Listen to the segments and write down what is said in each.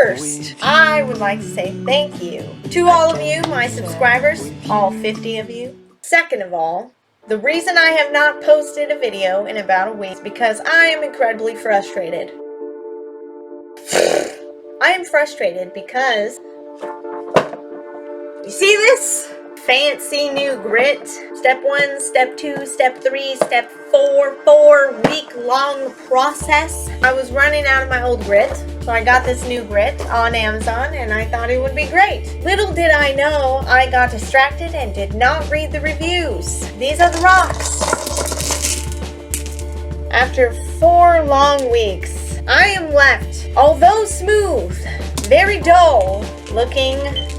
First, I would like to say thank you to all of you, my subscribers, all 50 of you. Second of all, the reason I have not posted a video in about a week is because I am incredibly frustrated. I am frustrated because, you see this? Fancy new grit. Step 1, step 2, step 3, step 4, 4-week-long process. I was running out of my old grit, so I got this new grit on Amazon and I thought it would be great. Little did I know, I got distracted and did not read the reviews. These are the rocks. After 4 long weeks, I am left, although smooth, very dull looking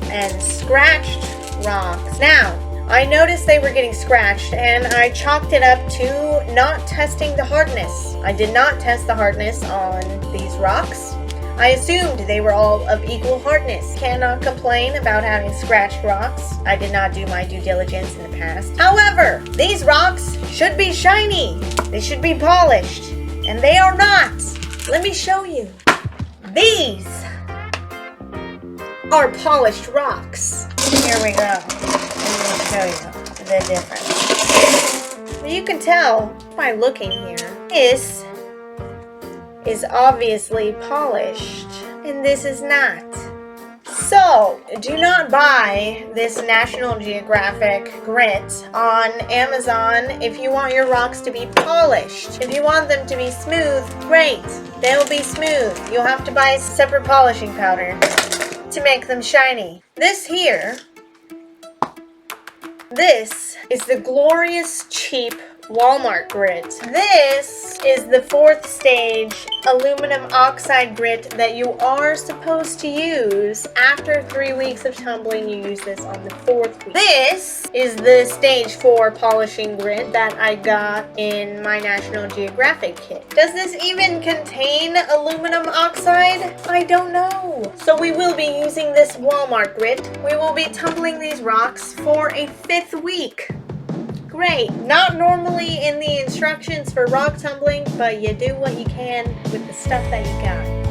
and scratched rocks. Now, I noticed they were getting scratched and I chalked it up to not testing the hardness. I did not test the hardness on these rocks. I assumed they were all of equal hardness. Cannot complain about having scratched rocks. I did not do my due diligence in the past. However, these rocks should be shiny. They should be polished. And they are not. Let me show you. These are polished rocks. Here we go. Let me show you the difference. You can tell by looking here. This is obviously polished, and this is not. So, do not buy this National Geographic grit on Amazon if you want your rocks to be polished. If you want them to be smooth, great. They'll be smooth. You'll have to buy a separate polishing powder to make them shiny. This here, this is the glorious cheap Walmart grit. This is the 4th stage aluminum oxide grit that you are supposed to use. After 3 weeks of tumbling, you use this on the 4th week. This is the stage 4 polishing grit that I got in my National Geographic kit. Does this even contain aluminum oxide? I don't know. So we will be using this Walmart grit. We will be tumbling these rocks for a 5th week. Great. Not normally in the instructions for rock tumbling, but you do what you can with the stuff that you got.